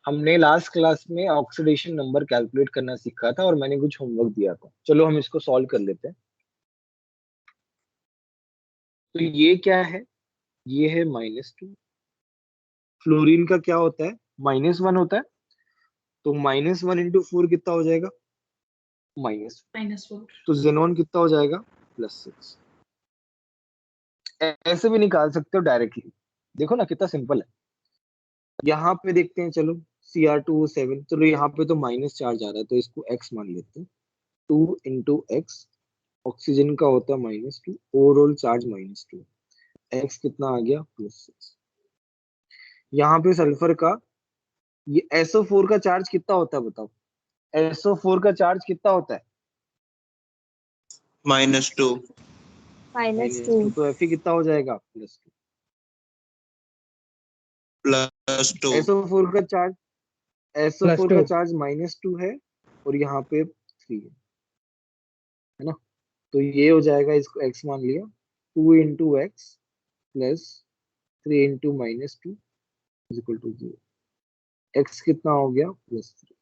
हमने last class में oxidation number calculate करना सीखा था और मैंने कुछ होमवर्क दिया था। चलो हम इसको सॉल्व कर लेते हैं। तो ये क्या है? ये है -2। फ्लोरीन का क्या होता है? -1 होता है। तो -1 इंटू 4 कितना हो जाएगा? -4। तो जेनॉन कितना हो जाएगा? +6। ऐसे भी निकाल सकते हो डायरेक्टली। देखो ना कितना सिंपल है। यहाँ पे देखते हैं, चलो Cr2O7, चलो यहाँ पे तो माइनस चार्ज आ रहा है तो इसको x मान लेते हैं। 2 × x, ऑक्सीजन का होता है -2, ओवरऑल चार्ज -2, x कितना आ गया? +6। यहाँ पे सल्फर का, ये SO4 का चार्ज कितना होता है बताओ? SO4 का चार्ज कितना होता है? -2। -2। तो Fe कितना हो जाएगा? +2। +2। SO4 का चार्ज, SO4 का चार्ज -2 है और यहाँ पे 3 है ना। तो ये हो जाएगा, इसको x मान लिया, 2 × x +3 × -2 = 0। x कितना हो गया? +3।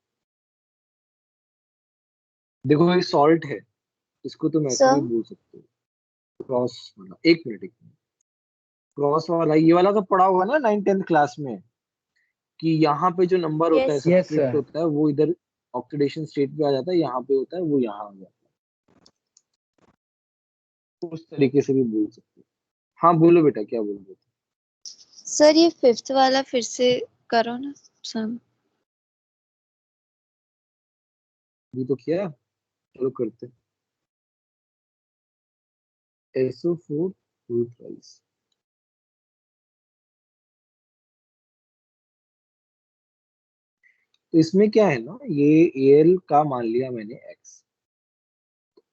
देखो ये सॉल्ट है, इसको तुम ऐसे भी सर बोल सकते हो। क्रॉस वाला, एक मिनट, क्रॉस वाला ये वाला तो पढ़ा होगा ना 9th-10th क्लास में, कि यहाँ पे जो नंबर होता है, यस सब्सक्रिप्ट होता है, वो इधर ऑक्सीडेशन स्टेट पे आ जाता है, यहाँ पे होता है वो यहाँ आ जाता है। उस तरीके से भी बोल सकते हो। हाँ बोलो बेटा, क्या बोल रहे थे? सर, ये 5th वाला फिर से करो ना सम। ये तो किया, चलो करते। SO4 फुल प्राइस, तो इसमें क्या है ना, ये Al का मान लिया मैंने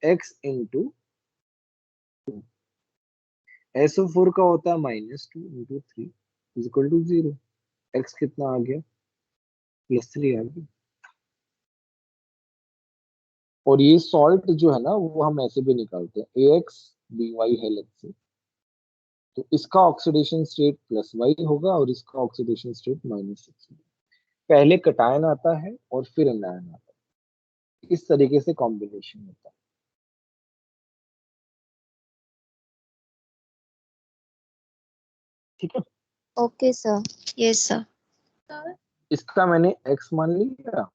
x इंटू, SO4 का होता है -2 × 3 = 0। x कितना आ गया? +3 आ गया। और ये सॉल्ट जो है ना, वो हम ऐसे भी निकालते हैं, AX BY है अलग से, तो इसका ऑक्सीडेशन स्टेट +Y होगा और इसका ऑक्सीडेशन स्टेट -6 होगा। पहले कटायन आता है और फिर एनायन आता है, इस तरीके से कॉम्बिनेशन होता है। ठीक है, ओके सर। Yes sir. इसका मैंने x मान लिया,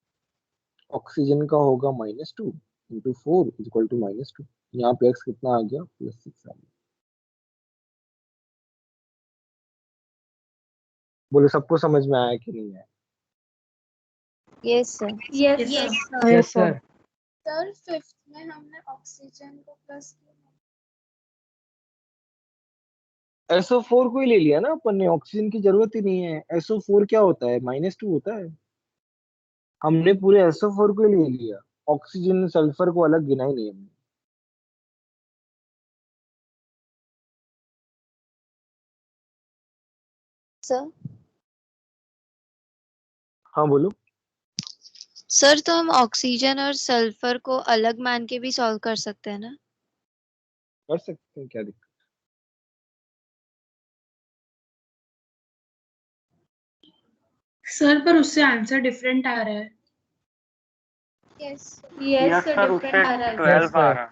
ऑक्सीजन का होगा -2 × 4 = -2। यहाँ पे x कितना आ गया? +6 आ गया। बोले सबको समझ में आया कि नहीं आया? Yes sir. Yes sir. Yes sir. Sir 5th में हमने ऑक्सीजन को प्लस किया। SO4 को ही ले लिया ना अपन ने, ऑक्सीजन की जरूरत ही नहीं है। SO4 क्या होता है? -2 होता है। हमने पूरे SO4 को ही ले लिया, ऑक्सीजन सल्फर को अलग गिना ही नहीं हमने। सर हाँ बोलो। सर, तो हम ऑक्सीजन और सल्फर को अलग मान के भी सॉल्व कर सकते हैं ना? कर सकते हैं, क्या दिक्कत? सर पर उससे आंसर डिफरेंट आ रहा है। यस सर डिफरेंट आ रहा है। 12 आ रहा।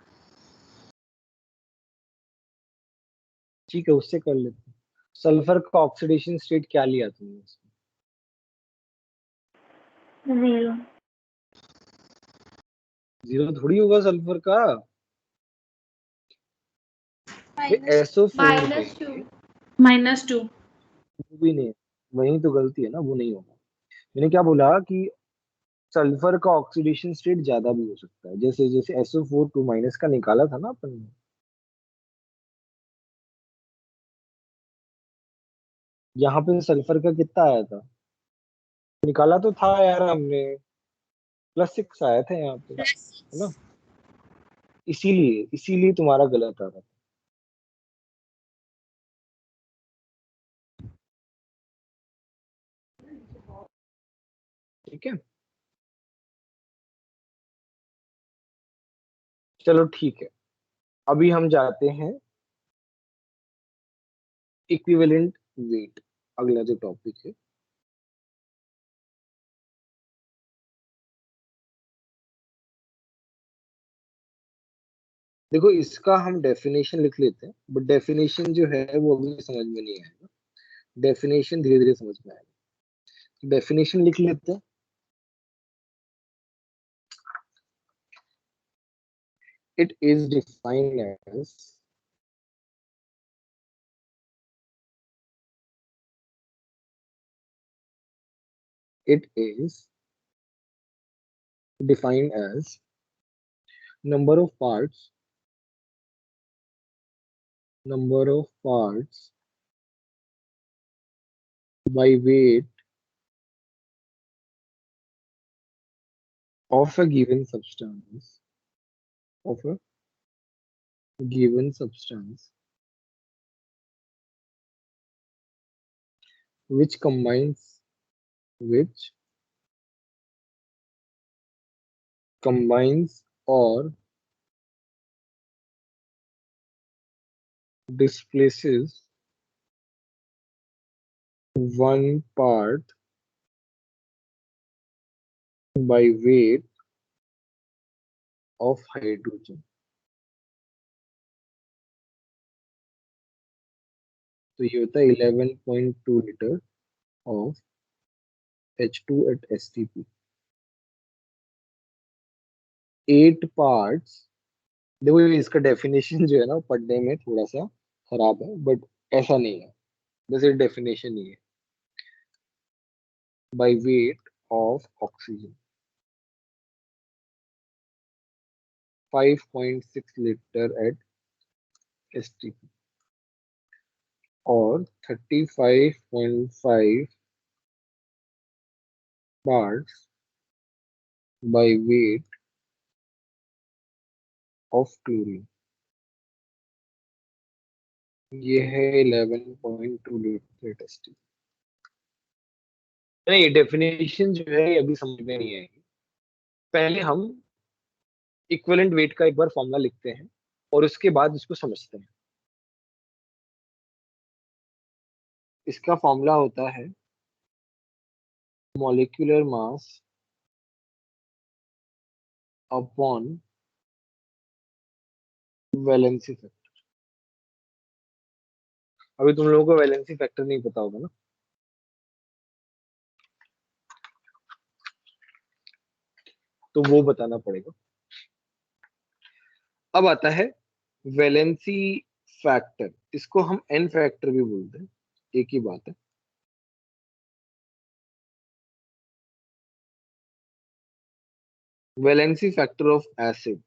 ठीक है, उससे कर लेते हैं। सल्फर का ऑक्सीडेशन स्टेट क्या लिया तुमने इसमें? 0। 0 थोड़ी होगा सल्फर का। SO4 में -2। वो भी नहीं, वही तो गलती है ना, वो नहीं होगा। मैंने क्या बोला कि सल्फर का ऑक्सीडेशन स्टेट ज्यादा भी हो सकता है, जैसे जैसे SO4 2- का निकाला था ना अपन ने, यहाँ पे सल्फर का कितना आया था? निकाला तो था यार हमने, +6 आया था यहाँ पे, है ना। इसीलिए इसीलिए तुम्हारा गलत आ रहा था। ठीक है, चलो ठीक है। अभी हम जाते हैं इक्विवेलेंट वेट, अगला जो टॉपिक है। देखो इसका हम डेफिनेशन लिख लेते हैं, बट डेफिनेशन जो है वो अभी समझ में नहीं आएगा, डेफिनेशन धीरे धीरे समझ में आएगा। डेफिनेशन लिख लेते हैं। It is defined as it is defined as number of parts by weight of a given substance of a given substance which combines or displaces one part by weight of hydrogen। तो ये होता है 11.2 litre of H2 at STP। 8 parts, देखो ये इसका definition जो है ना पढ़ने में थोड़ा सा खराब है, बट ऐसा नहीं है, बस ये डेफिनेशन ही है। by weight of oxygen 5.6 litre at STP और 35.5 parts by weight of chlorine, ये है 11.2 लीटर at STP। नहीं, डेफिनेशन जो है ये अभी समझ में नहीं आएगी, पहले हम इक्विवेलेंट वेट का एक बार फॉर्मूला लिखते हैं और उसके बाद इसको समझते हैं। इसका फॉर्मूला होता है molecular mass upon valency factor. अभी तुम लोगों को वैलेंसी फैक्टर नहीं पता होगा ना, तो वो बताना पड़ेगा। अब आता है वैलेंसी फैक्टर, इसको हम एन फैक्टर भी बोलते हैं, एक ही बात है। वैलेंसी फैक्टर ऑफ एसिड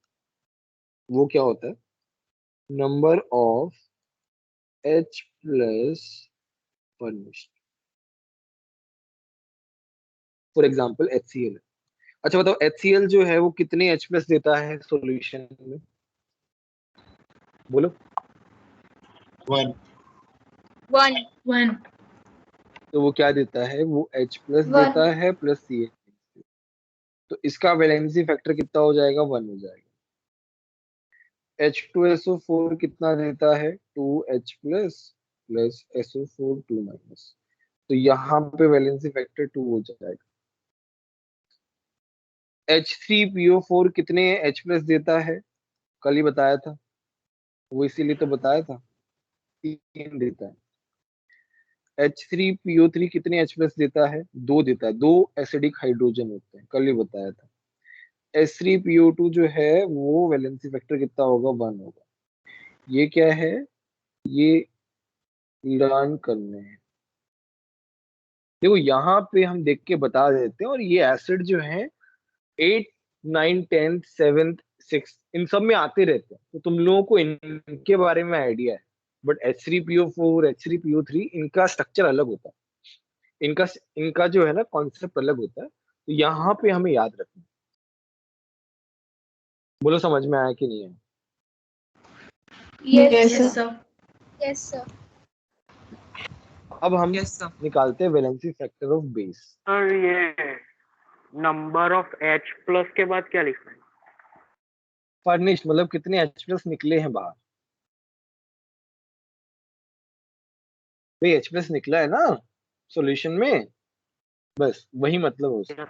वो क्या होता है, number of H plus formation. For example HCl। अच्छा बताओ HCl जो है वो कितने H प्लस देता है सॉल्यूशन में, बोलो। 1 तो वो क्या देता है, वो H प्लस 1 देता है प्लस CH। तो इसका वैलेंसी फैक्टर कितना हो जाएगा, 1 हो जाएगा। H2SO4 कितना देता है, 2H plus plus SO4 2 minus, तो यहाँ पे वैलेंसी फैक्टर 2 हो जाएगा। H3PO4 कितने H प्लस देता है, कल ही बताया था, वो इसीलिए तो बताया था 3 देता है। H3PO3 कितने H प्लस देता है, 2 देता है, 2 एसिडिक हाइड्रोजन होते हैं, कल ही बताया था। H3PO2 जो है वो वैलेंसी फैक्टर कितना होगा, 1 होगा। ये क्या है, ये लर्न करने हैं। देखो यहाँ पे हम देख के बता देते हैं, और ये एसिड जो है 8 9 10 7 6 इन सब में आते रहते हैं, तो तुम लोगों को इनके बारे में आइडिया है। बट H3PO4 H3PO3 इनका स्ट्रक्चर अलग होता है, इनका इनका जो है ना कॉन्सेप्ट अलग होता है, तो यहाँ पे हमें याद रखना। बोलो समझ में आया कि नहीं है। Yes, sir. Yes sir. अब हम यस सर। निकालते हैं valency factor of base. Sir ये नंबर ऑफ H प्लस के बाद क्या लिखना है? फर्निश्ड मतलब कितने H प्लस निकले हैं बाहर, भाई H प्लस निकला है ना सॉल्यूशन में, बस वही मतलब हो सकता है।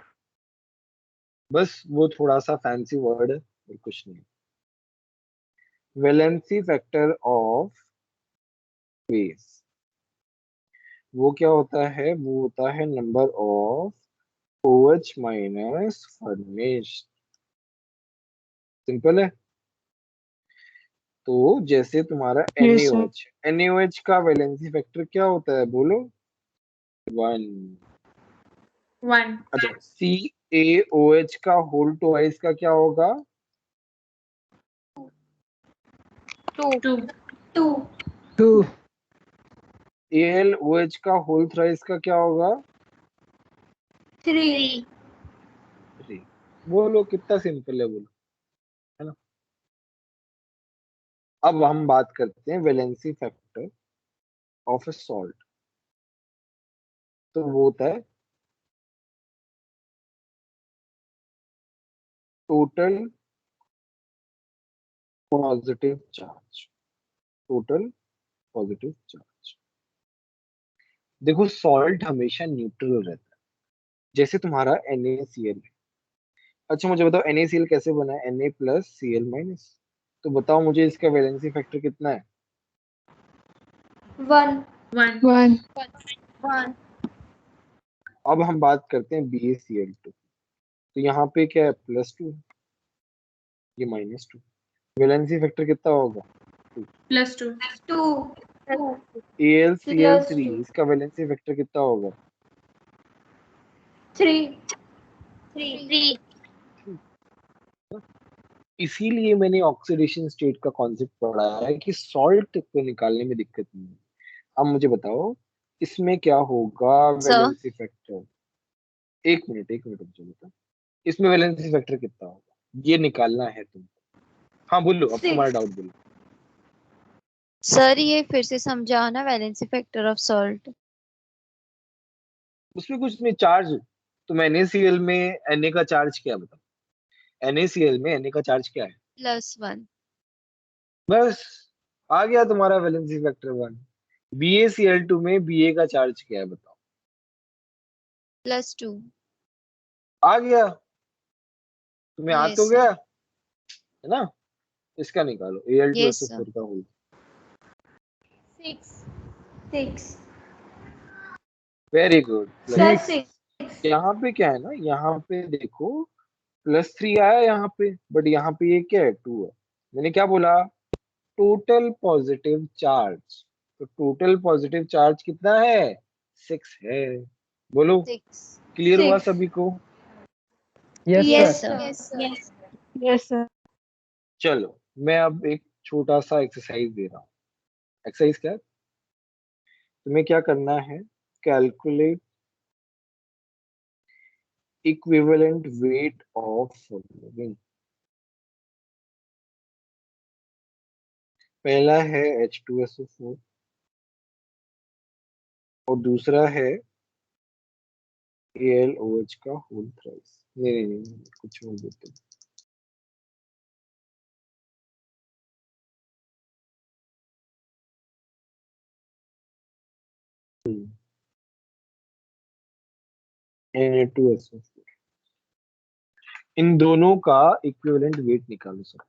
बस वो थोड़ा सा फैंसी वर्ड है और कुछ नहीं। वैलेंसी फैक्टर ऑफ स्पेस, वो क्या होता है? वो होता है number of OH minus furnished. Simple है। तो जैसे तुम्हारा Yes, sir. NaOH का वैलेंसी फैक्टर क्या होता है बोलो? 1। 1. अच्छा, CaOH का होल ट्वाइस का क्या होगा? 2. 2 2 AlOH का होल थ्राइस का क्या होगा? 3 3। बोलो कितना सिंपल है, बोलो, है ना? अब हम बात करते हैं valency factor of A salt. तो वो होता है total positive charge. Total positive charge. देखो सॉल्ट हमेशा न्यूट्रल रहता है, जैसे तुम्हारा NaCl है। अच्छा मुझे बताओ NaCl कैसे बना है? Na plus Cl minus. तो बताओ मुझे इसका वैलेंसी फैक्टर कितना है? 1 1. 1 1 अब हम बात करते हैं BaCl2। तो यहाँ पे क्या है? +2, ये -2। वैलेंसी फैक्टर कितना होगा? 2। +2. 2 AlCl3, +2 इसका वैलेंसी फैक्टर कितना होगा? 3 3 इसीलिए मैंने ऑक्सीडेशन स्टेट का कॉन्सेप्ट पढ़ाया है कि सॉल्ट को निकालने में दिक्कत नहीं है। अब मुझे बताओ इसमें क्या होगा सर वैलेंसी फैक्टर? एक मिनट मुझे बताओ इसमें वैलेंसी फैक्टर कितना होगा, ये निकालना है तुमको। हाँ बोलो, अब तुम्हारा 6 डाउट बोलो। सर ये फिर से समझाना, वैलेंसी फैक्टर ऑफ सॉल्ट। उसमें कुछ नहीं, चार्ज। तुम NaCl में Na का चार्ज क्या है बताओ? NaCl में Na का चार्ज क्या है? +1 बस, आ गया तुम्हारा वैलेंसी फैक्टर 1। BaCl2 में Ba का चार्ज क्या है बताओ? +2। आ गया, तुम्हें आ तो यस गया, सर। है ना? इसका निकालो यस सर। Al2SO4 का होल। 6 6 very good. सर 6 6 यहाँ पे क्या है ना, यहाँ पे देखो +3 आया यहाँ पे, बट यहाँ पे ये क्या है? 2 है। मैंने क्या बोला? Total positive charge. तो टोटल पॉजिटिव चार्ज कितना है? 6 है। बोलो 6। क्लियर हुआ 6 सभी को? Yes yes sir sir. Yes sir yes sir चलो मैं अब एक छोटा सा एक्सरसाइज दे रहा हूँ। एक्सरसाइज क्या है? तुम्हें क्या करना है? Calculate equivalent weight of following. पहला है H2SO4 और दूसरा है AlOH का होल थ्राइस। नहीं, कुछ बोल देते Na2SO4। इन दोनों का इक्विवेलेंट वेट निकालो सर।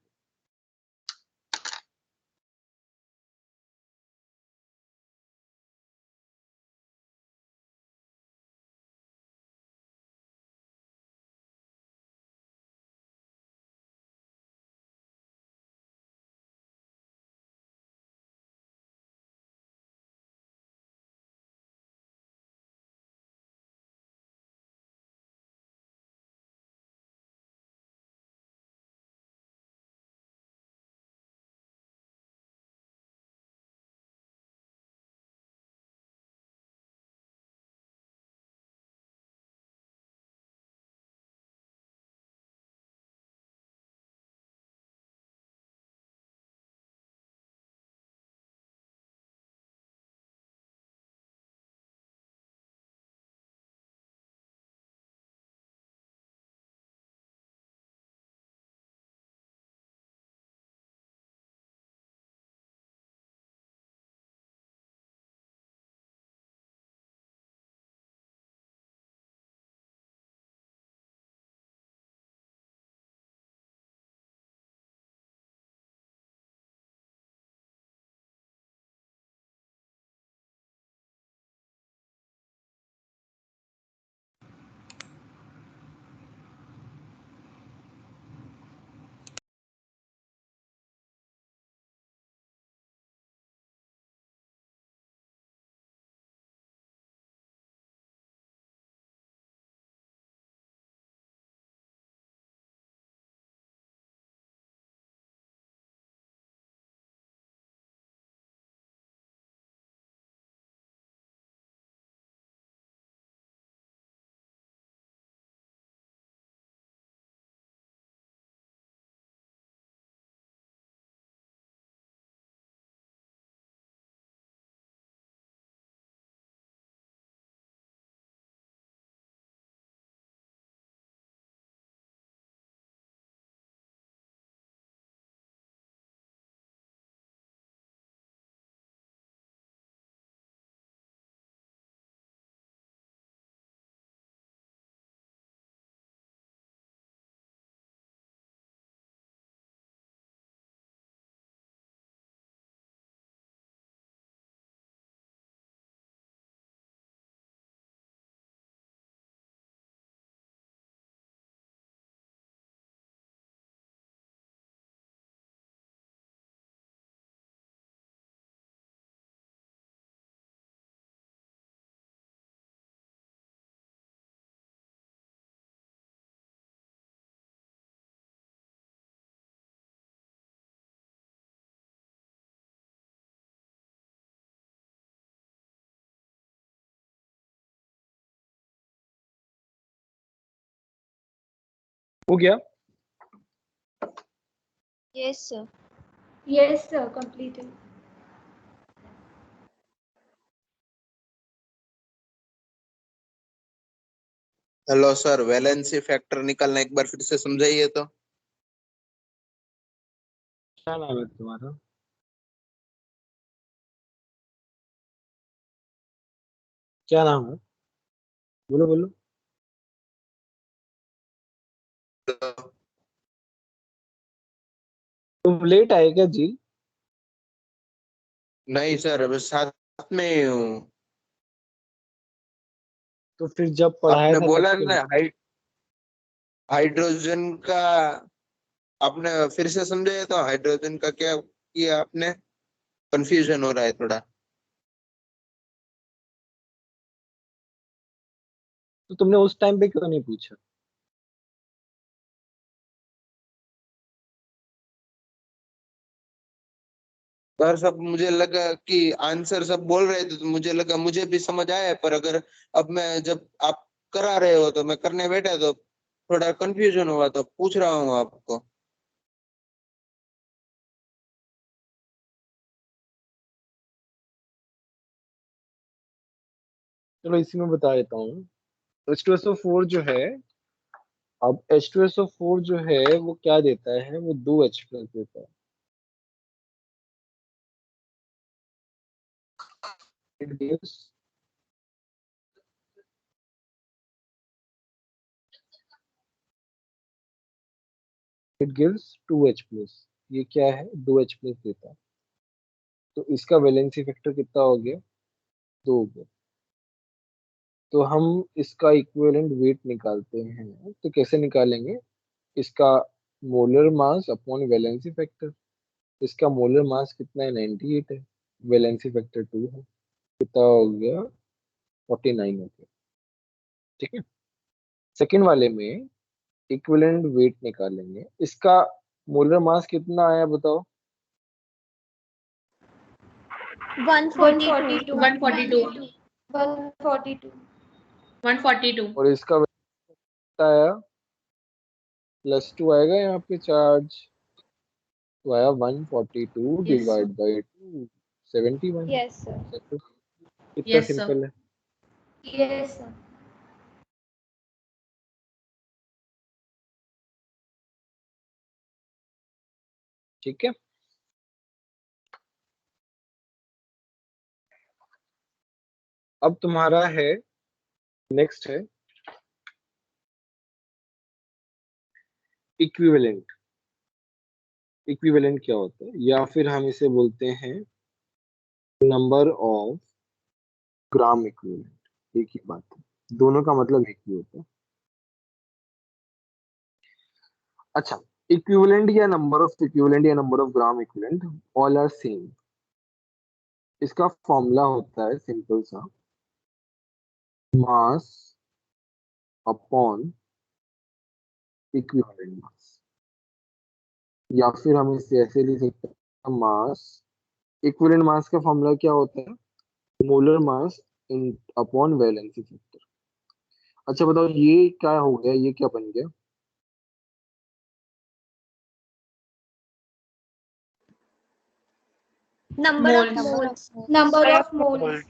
हो गया? Yes sir. Yes, sir. Completed. Hello sir, valency factor निकालना एक बार फिर से समझाइए तो। क्या नाम है तुम्हारा? क्या नाम है? बोलो बोलो। तुम लेट आए क्या जी? नहीं सर, बस साथ में ही हूँ। तो फिर जब पढ़ाया आपने था तब बोला क्यों ना नहीं? हाइड्रोजन का, आपने फिर से समझाया तो हाइड्रोजन का क्या किया आपने? कंफ्यूजन हो रहा है थोड़ा। तो तुमने उस टाइम पे क्यों नहीं पूछा? सर सब मुझे लगा कि आंसर सब बोल रहे थे तो मुझे लगा मुझे भी समझ आया, पर अगर अब मैं जब आप करा रहे हो तो मैं करने बैठा तो थोड़ा कंफ्यूजन हुआ तो पूछ रहा हूँ आपको। चलो इसी में बता देता हूँ। H2SO4 जो है, अब H2SO4 जो है वो क्या देता है? वो 2H प्लस देता है। It gives it gives 2H plus. ये क्या है? 2H प्लस देता है। तो इसका वैलेंसी फैक्टर कितना हो गया? 2 हो गया। तो हम इसका इक्विवेलेंट वेट निकालते हैं, तो कैसे निकालेंगे? इसका molar mass upon valency factor. इसका मोलर मास कितना है? 98 है। वैलेंसी फैक्टर 2 है। कितना हो गया? 49 हो गया। ठीक है। सेकेंड वाले में इक्विवेलेंट वेट निकालेंगे। इसका मोलर मास कितना आया बताओ? 142. 142. 142. 142. और इसका कितना आया? +2 आएगा यहाँ पे चार्ज। तो आया 142 Yes, sir. Divide by 2, 71। Yes, sir. कितना Yes, sir. सिंपल है। Yes, sir. ठीक है। अब तुम्हारा है, नेक्स्ट है इक्विवेलेंट। इक्विवेलेंट क्या होता है? या फिर हम इसे बोलते हैं नंबर ऑफ ग्राम इक्विवेलेंट। एक ही बात है, दोनों का मतलब एक ही होता है। अच्छा, इक्विवेलेंट या नंबर ऑफ इक्विवेलेंट या number of gram equivalent all are same. इसका फॉर्मूला होता है सिंपल सा, मास अपॉन इक्विवेलेंट मास। या फिर हम इसे ऐसे लिख सकते हैं, मास इक्विवेलेंट मास का फॉर्मूला क्या होता है? मोलर मास इन अपॉन वैलेंसी फैक्टर। अच्छा बताओ, ये क्या हो गया? ये क्या बन गया? Number of Moles. moles. Number of moles.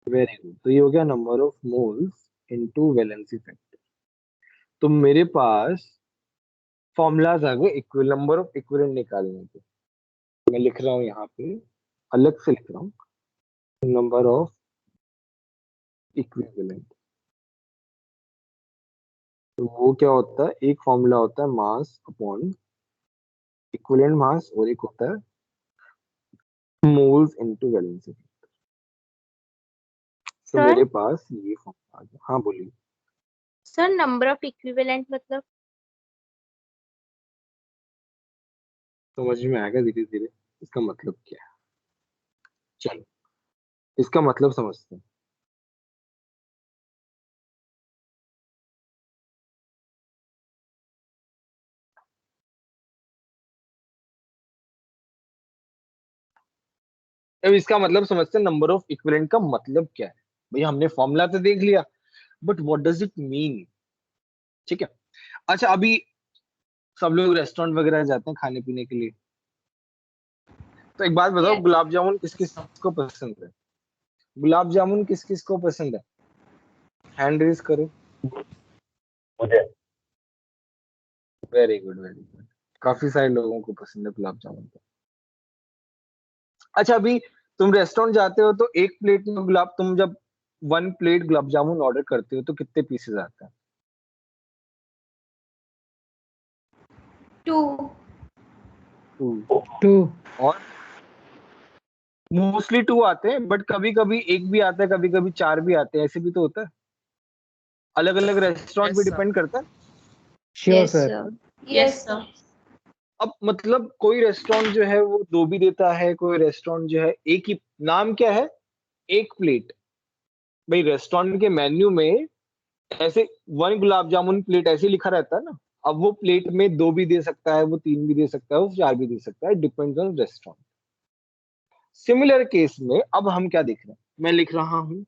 Very good. तो ये हो गया number of moles into valency factor. तो मेरे पास फॉर्मूलाज आ गए इक्वल नंबर ऑफ इक्विवेलेंट निकालने के। मैं लिख रहा हूँ यहाँ पे, अलग से लिख रहा हूँ, नंबर ऑफ इक्विवेलेंट। तो वो क्या होता है? एक फॉर्मूला होता है मास अपॉन इक्विवेलेंट मास, और एक होता है मोल्स इनटू वैलेंसी। तो सर मेरे पास ये फॉर्मूला आ गया। हाँ बोलिए। सर नंबर ऑफ इक्विवेलेंट मतलब? समझ में आएगा धीरे धीरे इसका मतलब क्या है। चलो इसका मतलब समझते हैं। अब इसका मतलब समझते हैं, नंबर ऑफ इक्विवेलेंट का मतलब क्या है। भैया हमने फॉर्मूला तो देख लिया, but what does it mean? ठीक है। अच्छा अभी सब लोग रेस्टोरेंट वगैरह जाते हैं खाने पीने के लिए, तो एक बात बताओ, Yes. गुलाब जामुन किस किस को पसंद है? गुलाब जामुन किस किस को पसंद है? हैंड रेज करो। मुझे वेरी गुड वेरी गुड, काफी सारे लोगों को पसंद है गुलाब जामुन। अच्छा अभी तुम रेस्टोरेंट जाते हो तो एक प्लेट में गुलाब, तुम जब 1 प्लेट गुलाब जामुन ऑर्डर करते हो तो कितने पीसेस आते हैं? 2. 2। 2. और मोस्टली 2 आते हैं, बट कभी कभी एक भी आता है, कभी कभी 4 भी आते हैं, ऐसे भी तो होता है। अलग अलग रेस्टोरेंट पे डिपेंड करता है। Sure, Yes, sir. sir. Yes, sir. अब मतलब कोई रेस्टोरेंट जो है वो 2 भी देता है, कोई रेस्टोरेंट जो है एक ही। नाम क्या है? एक प्लेट। भाई रेस्टोरेंट के मेन्यू में ऐसे 1 गुलाब जामुन प्लेट ऐसे लिखा रहता है ना। अब वो प्लेट में 2 भी दे सकता है, वो 3 भी दे सकता है, वो 4 भी दे सकता है, depends on restaurant. Similar case में अब हम क्या देख रहे हैं, मैं लिख रहा हूं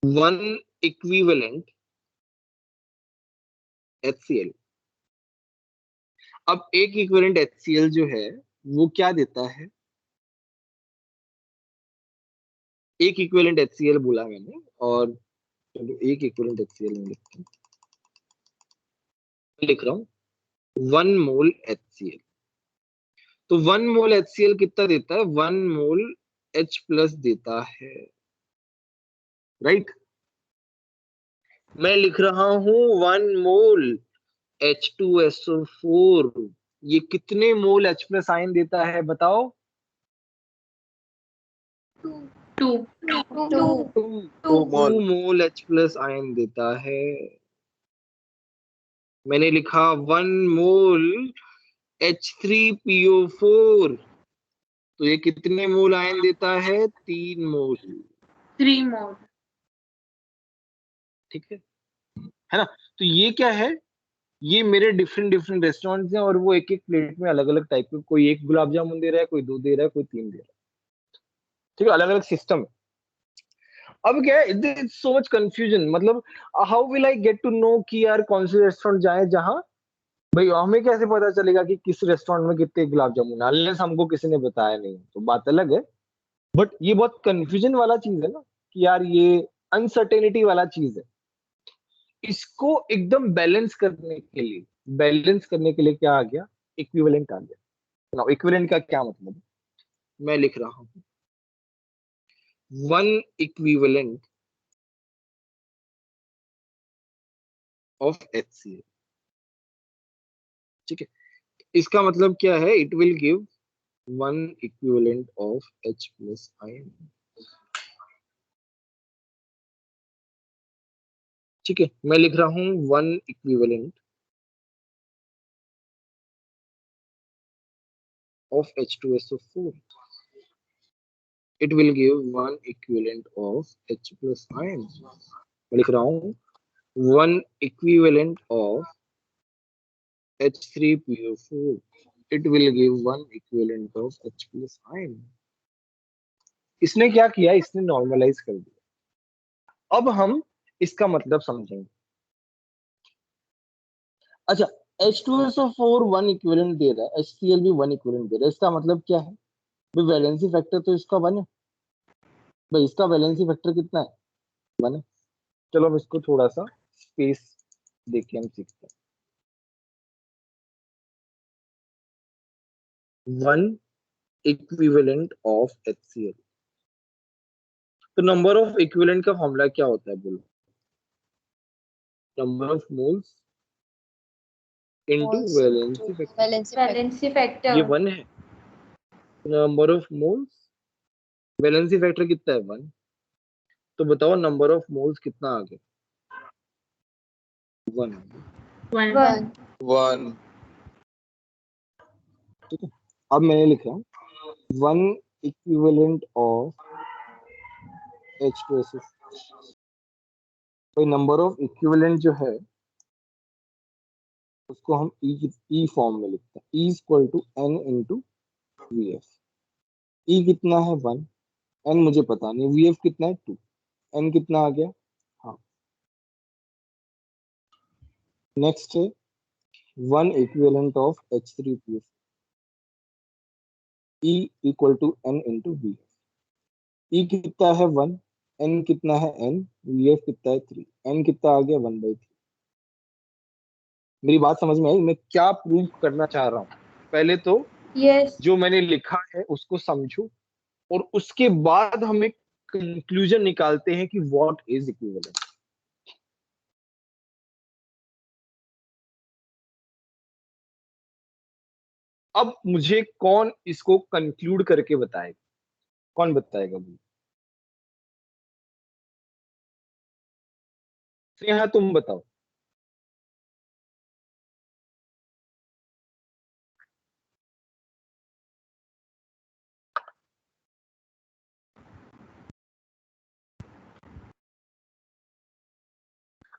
1 इक्विवेलेंट HCl। अब एक इक्विवेलेंट HCl जो है वो क्या देता है? एक इक्विवेलेंट HCl बोला मैंने, और चलो एक इक्विवेलेंट HCl में लिख रहा हूं 1 मोल HCl। तो 1 मोल HCl कितना देता है? 1 मोल H प्लस देता है, राइट। मैं लिख रहा हूं 1 मोल H2SO4, ये कितने मोल H प्लस आयन देता है बताओ? 2. 2 मोल H प्लस आयन देता है। मैंने लिखा 1 मोल H3PO4, तो ये कितने मोल आयन देता है? 3 मोल। 3 more. ठीक है ना? तो ये क्या है? ये मेरे डिफरेंट डिफरेंट रेस्टोरेंट्स हैं, और वो एक एक प्लेट में अलग अलग टाइप के, कोई 1 गुलाब जामुन दे रहा है, कोई 2 दे रहा है, कोई 3 दे रहा है। ठीक है, अलग अलग सिस्टम है। अब क्या है, सो मच कंफ्यूजन, मतलब how will I get to know कि यार कौन से रेस्टोरेंट जाए जहां, भाई हमें कैसे पता चलेगा कि किस रेस्टोरेंट में कितने गुलाब जामुन, अनलेस हमको किसी ने बताया नहीं तो बात अलग है। बट ये बहुत कंफ्यूजन वाला चीज है ना, कि यार ये अनसर्टेनिटी वाला चीज है। इसको एकदम बैलेंस करने के लिए क्या आ गया? इक्विवेलेंट आ गया। नाउ इक्विवेलेंट का क्या मतलब है? मैं लिख रहा हूं 1 इक्विवेलेंट ऑफ HCl। ठीक है, इसका मतलब क्या है? It will give 1 equivalent of H plus ion. ठीक है, मैं लिख रहा हूं 1 equivalent of H2SO4, it will give 1 equivalent of H plus ion। मैं लिख रहा हूँ 1 equivalent of H3PO4, it will give 1 equivalent of H plus ion। इसने क्या किया? इसने नॉर्मलाइज कर दिया। अब हम इसका मतलब समझेंगे। अच्छा, H2SO4 1 इक्विवेलेंट दे रहा है, HCl भी 1 इक्विवेलेंट दे रहा है, इसका मतलब क्या है? भाई वैलेंसी फैक्टर तो इसका 1 है। भाई इसका वैलेंसी फैक्टर कितना है? 1 है। चलो हम इसको थोड़ा सा स्पेस देके हम सीखते हैं। 1 इक्विवेलेंट ऑफ HCl। तो नंबर ऑफ इक्विवेलेंट का फॉर्मूला क्या होता है बोलो? Number of moles into valency factor. Valency ये factor. 1 है। Number of moles, valency factor कितना है? 1। तो बताओ नंबर ऑफ मोल्स कितना आ गया? 1 आ गया। 1. 1 ठीक है, अब मैंने लिखा 1 इक्विवेलेंट ऑफ H2SO। भाई नंबर ऑफ इक्विवेलेंट जो है उसको हम ई फॉर्म में लिखते हैं, E equal to N into VF। E कितना है? 1। N मुझे पता नहीं, VF कितना है? 2। N कितना आ गया? हाँ, नेक्स्ट है 1 equivalent of H3PO E equal to N into V। E कितना है 1, N कितना है N, VF कितना है 3, N कितना आ गया 1/3। मेरी बात समझ में आई? मैं क्या प्रूव करना चाह रहा हूँ? पहले तो यस जो मैंने लिखा है उसको समझो और उसके बाद हम एक कंक्लूजन निकालते हैं कि व्हाट इज इक्विवेलेंट। अब मुझे कौन इसको कंक्लूड करके बताएगा? कौन बताएगा मुझे? स्नेहा तुम बताओ।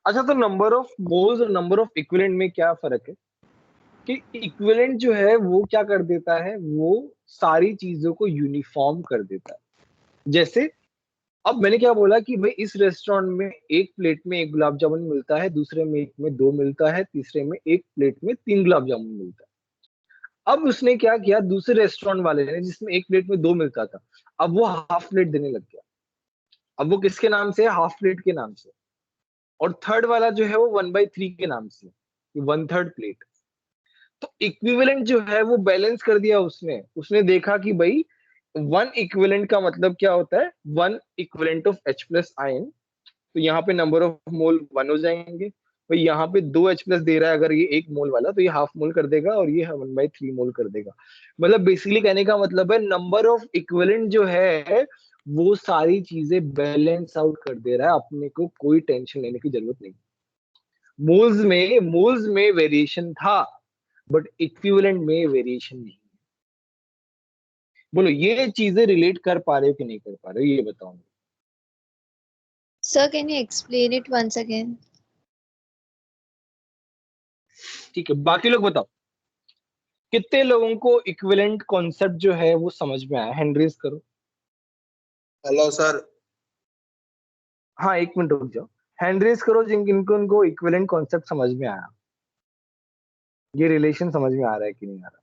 अच्छा, तो नंबर ऑफ मोल्स और नंबर ऑफ इक्विवेलेंट में क्या फर्क है? कि इक्विवेलेंट जो है वो क्या कर देता है, वो सारी चीजों को यूनिफॉर्म कर देता है। जैसे अब मैंने क्या बोला कि भाई इस रेस्टोरेंट में एक प्लेट में 1 गुलाब जामुन मिलता है, दूसरे में एक में 2 मिलता है, तीसरे में एक प्लेट में 3 गुलाब जामुन मिलता है। अब उसने क्या किया, दूसरे रेस्टोरेंट वाले ने जिसमें एक प्लेट में 2 मिलता था, अब वो हाफ प्लेट देने लग गया। अब वो किसके नाम से है? हाफ प्लेट के नाम से। और थर्ड वाला जो है वो 1/3 के नाम से, 1/3 प्लेट। तो इक्विवेलेंट जो है वो बैलेंस कर दिया उसने। उसने देखा कि भाई 1 इक्विवेलेंट का मतलब क्या होता है, 1 equivalent of H plus ion. तो यहाँ पे नंबर ऑफ मोल 1 हो जाएंगे। भाई यहाँ पे 2H प्लस दे रहा है अगर ये 1 मोल वाला, तो ये हाफ मोल कर देगा और ये 1/3 मोल कर देगा। मतलब बेसिकली कहने का मतलब है नंबर ऑफ इक्विवेलेंट जो है वो सारी चीजें बैलेंस आउट कर दे रहा है, अपने को कोई टेंशन लेने की जरूरत नहीं। मोल्स में वेरिएशन था बट इक्विवेलेंट में वेरिएशन नहीं। बोलो ये चीजें रिलेट कर पा रहे हो कि नहीं कर पा रहे हो, ये बताओ। Sir, can you explain it once again? ठीक है, बाकी लोग बताओ कितने लोगों को इक्विवेलेंट कॉन्सेप्ट जो है वो समझ में आया? हैंड रेज करो। Hello sir. हाँ, 1 मिनट रुक जाओ। हैंड रेज करो जिनको इक्विवेलेंट कॉन्सेप्ट समझ में आया, ये रिलेशन समझ में आ रहा है कि नहीं आ रहा।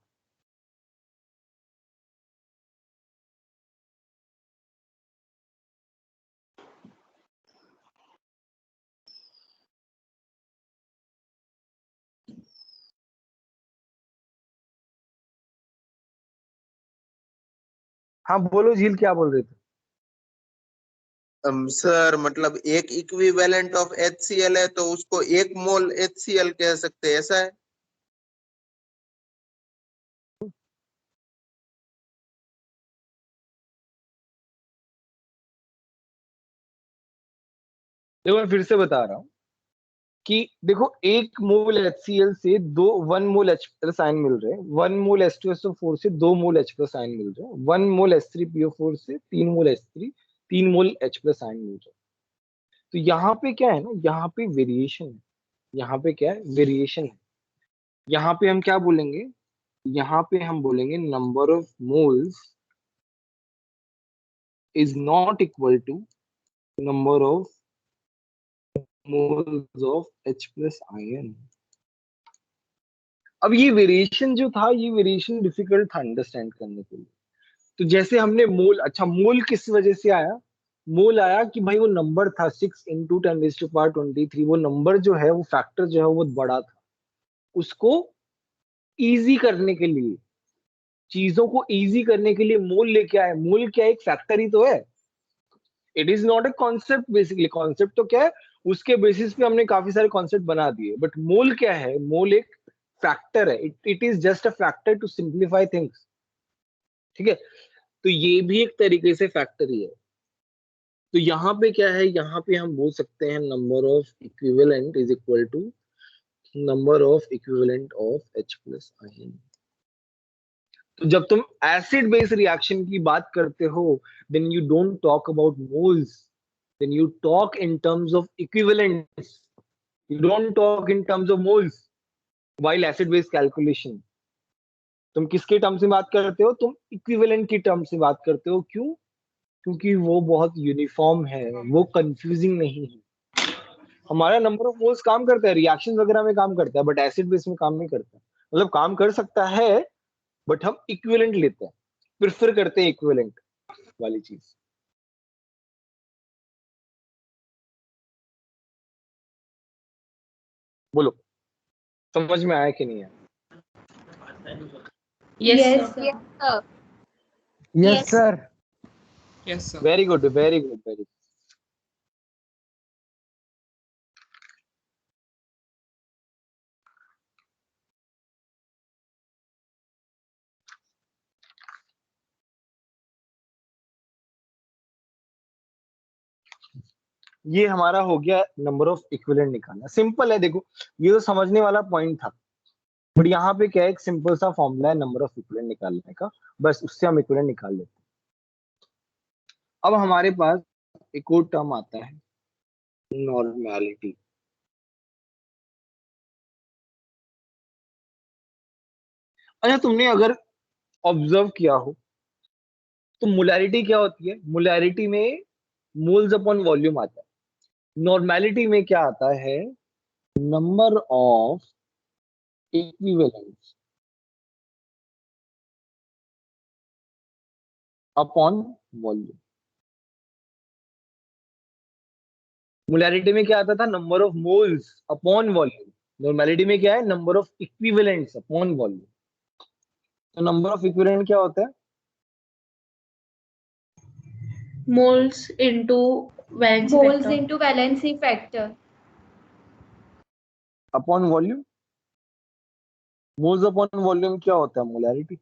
हाँ बोलो झील, क्या बोल रहे थे? सर मतलब एक इक्विवेलेंट ऑफ HCl है तो उसको 1 मोल HCl कह सकते हैं, ऐसा है? देखो मैं फिर से बता रहा हूँ कि देखो 1 मोल HCl से 1 मोल H प्लस आयन मिल रहे हैं, 1 मोल H2SO4 से 2 मोल H प्लस आयन मिल रहे हैं, 1 मोल H3PO4 से 3 मोल H3, 3 मोल H प्लस आयन मिल रहे हैं। तो यहाँ पे क्या है ना, यहाँ पे वेरिएशन है। यहाँ पे क्या है? वेरिएशन है। यहाँ पे हम क्या बोलेंगे? यहाँ पे हम बोलेंगे number of moles is not equal to number of moles of H plus ion. अब ये वेरिएशन जो था, ये वेरिएशन डिफिकल्ट था अंडरस्टैंड करने के लिए। तो जैसे हमने मोल, अच्छा मोल किस वजह से आया? मोल आया कि भाई वो नंबर था 6 इंटू 10⁻23। वो नंबर जो है, वो फैक्टर जो है वो बहुत बड़ा था। उसको इजी करने के लिए, चीजों को इजी करने के लिए मोल लेके आए। मोल क्या है? एक फैक्टर ही तो है। It is not a concept. Basically concept तो क्या है, उसके बेसिस पे हमने काफी सारे कॉन्सेप्ट बना दिए। बट मोल क्या है? मोल एक फैक्टर है। It is just a factor to simplify things. ठीक है, तो ये भी एक तरीके से फैक्टर ही है। तो यहाँ पे क्या है? यहाँ पे हम बोल सकते हैं number of equivalent is equal to number of equivalent of H plus ion. तो जब तुम एसिड बेस रिएक्शन की बात करते हो, then you don't talk about moles, then you talk in terms of equivalents. You don't talk in terms of moles while acid base calculation. तुम किसके terms में बात करते हो? तुम इक्विवेलेंट की टर्म्स में बात करते हो। क्यों? क्योंकि वो बहुत यूनिफॉर्म है, वो कंफ्यूजिंग नहीं है। हमारा नंबर ऑफ मोल्स काम करता है, रिएक्शन वगैरह में काम करता है, बट एसिड बेस में काम नहीं करता। मतलब काम कर सकता है, बट हम इक्विवेलेंट लेते हैं, प्रेफर करते हैं इक्विवेलेंट वाली चीज। बोलो, समझ में आया कि नहीं आया? Yes, sir. Yes, sir. Yes, sir. Yes, sir. Very good, very good, very good. ये हमारा हो गया नंबर ऑफ इक्विवेलेंट निकालना। सिंपल है, देखो ये तो समझने वाला पॉइंट था, बट यहाँ पे क्या है, एक सिंपल सा फॉर्मूला है नंबर ऑफ इक्विवेलेंट निकालने का, बस उससे हम इक्विवेलेंट निकाल लेते हैं। अब हमारे पास एक और टर्म आता है, नॉर्मेलिटी। अच्छा, तुमने अगर ऑब्जर्व किया हो तो मोलैरिटी क्या होती है? मोलैरिटी में मोल्स अपॉन वॉल्यूम आता है। नॉर्मेलिटी में क्या आता है? Number of equivalents upon volume. Molarity में क्या आता था? Number of moles upon volume. Normality में क्या है? Number of equivalents upon volume. तो नंबर ऑफ इक्विवेलेंट क्या होता है? Moles into valency Moles factor. into valency factor. Upon volume. Moles upon volume क्या होता है? Molarity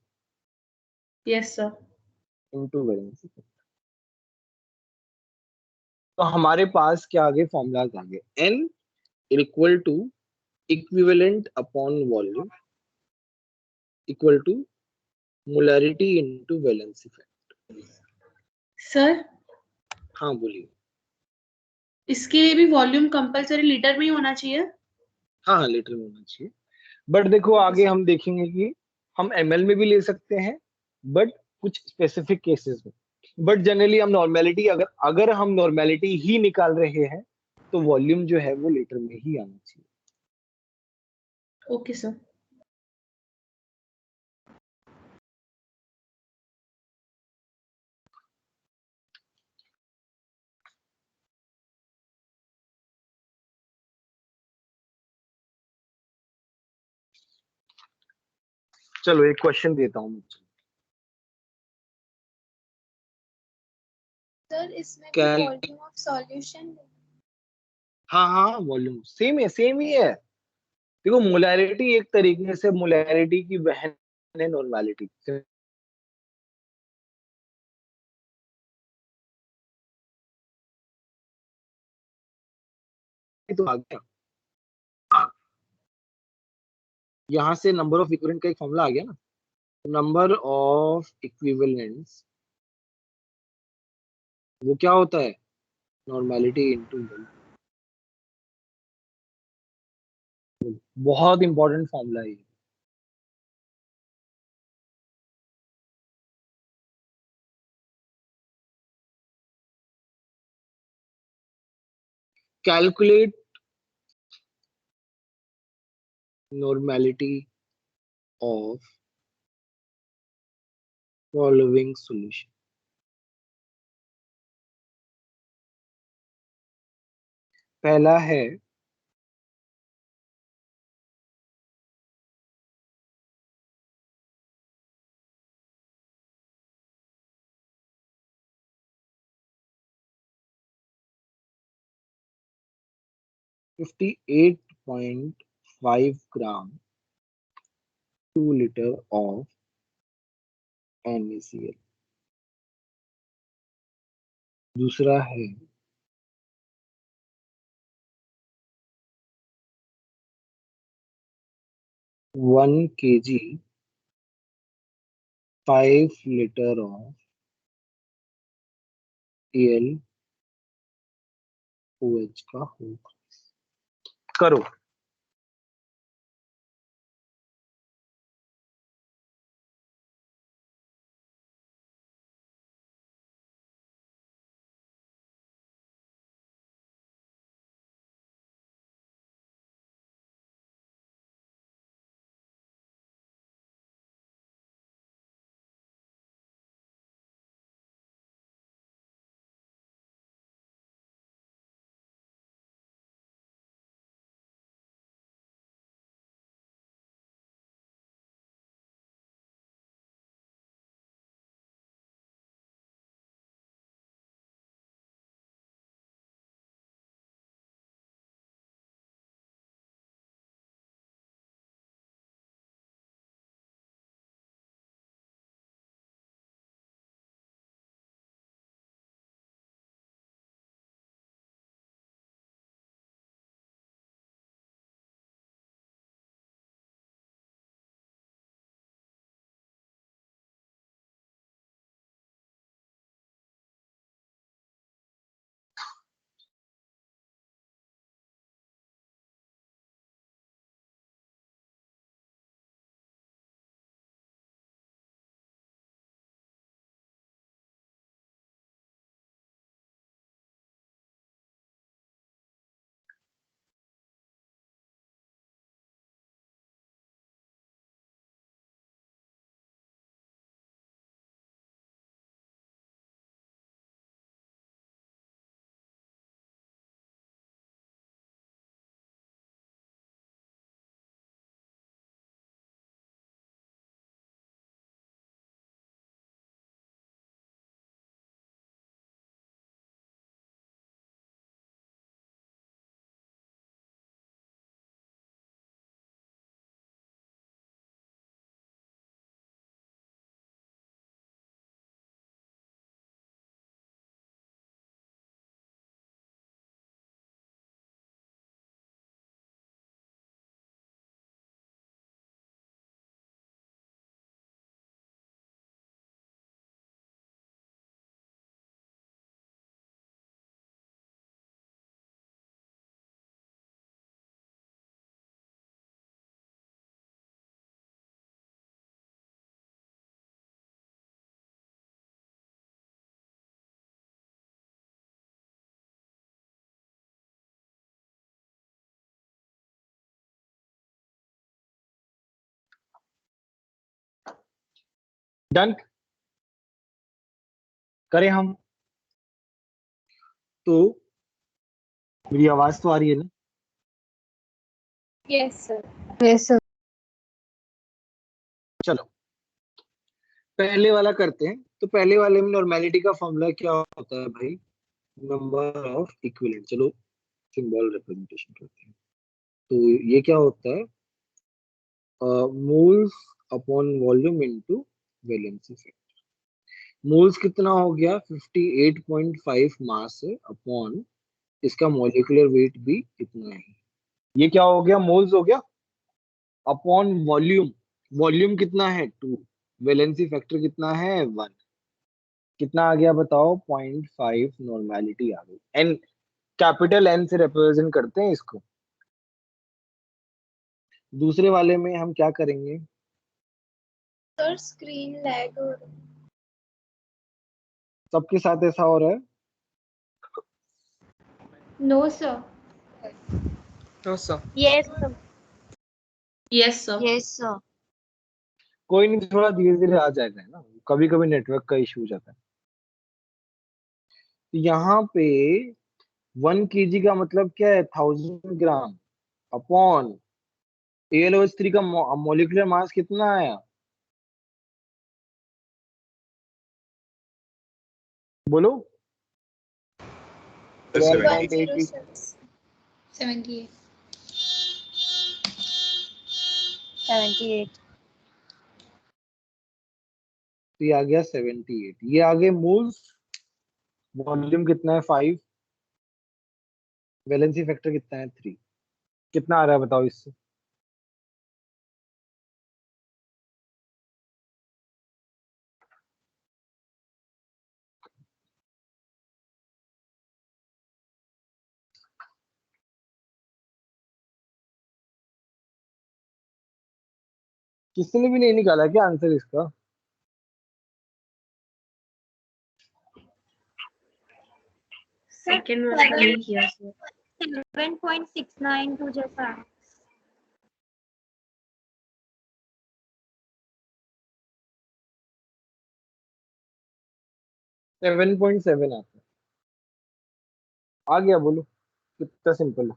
Yes, sir. Into valency. तो हमारे पास क्या आ गए? फॉर्मूलाज आ गए। N equal to equivalent upon volume equal to molarity into valency factor. Sir, हाँ बोलिए। इसके लिए भी वॉल्यूम कंपलसरी लीटर में ही होना चाहिए? हाँ हाँ, लीटर में होना चाहिए, बट देखो Okay, आगे sir. हम देखेंगे कि हम एमएल में भी ले सकते हैं, बट कुछ स्पेसिफिक केसेस में। बट जनरली हम नॉर्मेलिटी, अगर अगर हम नॉर्मेलिटी ही निकाल रहे हैं तो वॉल्यूम जो है वो लीटर में ही आना चाहिए। Okay, sir. चलो एक क्वेश्चन देता हूँ मुझे। सर इसमें भी कैल वॉल्यूम ऑफ सॉल्यूशन। हाँ हाँ, वॉल्यूम सेम है, सेम ही है। देखो मोलैरिटी एक तरीके से मोलैरिटी की बहन है नॉर्मेलिटी। तो आ गया, यहाँ से नंबर ऑफ इक्विवेलेंट का एक फॉर्मूला आ गया ना। नंबर ऑफ इक्विवेलेंट्स वो क्या होता है? Normality into volume. बहुत इंपॉर्टेंट फॉर्मूला है ये। Calculate normality of following solution. पहला है $58.5 2 लीटर ऑफ NaCl। दूसरा है 1 kg 5 लीटर ऑफ AlOH का होगा। करो। डन करें हम? तो मेरी आवाज तो आ रही है ना? Yes sir. Yes sir. चलो पहले वाला करते हैं। तो पहले वाले में नॉर्मेलिटी का फॉर्मूला क्या होता है भाई? Number of equivalent. चलो सिंबल रिप्रेजेंटेशन करते हैं। तो ये क्या होता है? Moles upon volume into valency factor. Moles कितना हो गया? 58.5 मास है अपॉन इसका मॉलिक्यूलर वेट भी इतना है। ये क्या हो गया? मोल्स हो गया अपॉन वॉल्यूम। वॉल्यूम कितना है? 2। वैलेंसी फैक्टर कितना है? 1। कितना आ गया बताओ? 0.5 नॉर्मेलिटी आ गई। एन कैपिटल एन से रिप्रेजेंट करते हैं इसको। दूसरे वाले में हम क्या करेंगे? सर स्क्रीन लैग हो रही है। सबके साथ ऐसा हो रहा है? No sir. No sir. Yes sir. Yes sir. Yes sir. कोई नहीं, थोड़ा धीरे धीरे आ जाएगा ना, कभी कभी नेटवर्क का इशू हो जाता है। तो यहाँ पे 1 kg का मतलब क्या है? 1000 ग्राम अपॉन AlOH3 का मॉलिक्यूलर मास कितना आया? बोलो। 12.8। 78। 78। तो ये आ गया 78। ये आगे मोल्स। वॉल्यूम कितना है? 5। वैलेंसी फैक्टर कितना है? 3। कितना आ रहा है बताओ इससे? किसी ने भी नहीं निकाला क्या आंसर इसका? सेकंड वाला नहीं किया सर। 7.692 जैसा है। 7.7 आता है। आ गया? बोलो कितना सिंपल है।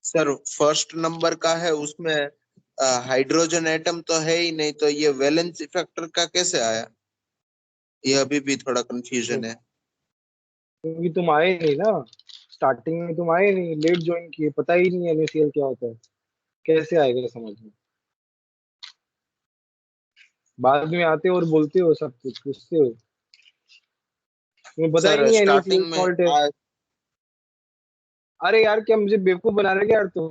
सर फर्स्ट नंबर का है उसमें हाइड्रोजन एटम तो है ही नहीं, तो ये वैलेंसी फैक्टर का कैसे आया? ये अभी भी थोड़ा कंफ्यूजन है। क्योंकि तुम आए नहीं ना, स्टार्टिंग में तुम आए नहीं, लेट ज्वाइन किए, पता ही नहीं NaCl क्या होता है। कैसे आएगा समझ में? बाद में आते हो और बोलते हो, सब कुछ पूछते हो, तुम्हें पता ही सर नहीं NaCl स्टार्टिंग में सॉल्ट है। अरे यार क्या मुझे बेवकूफ बना रहे क्या यार तुम?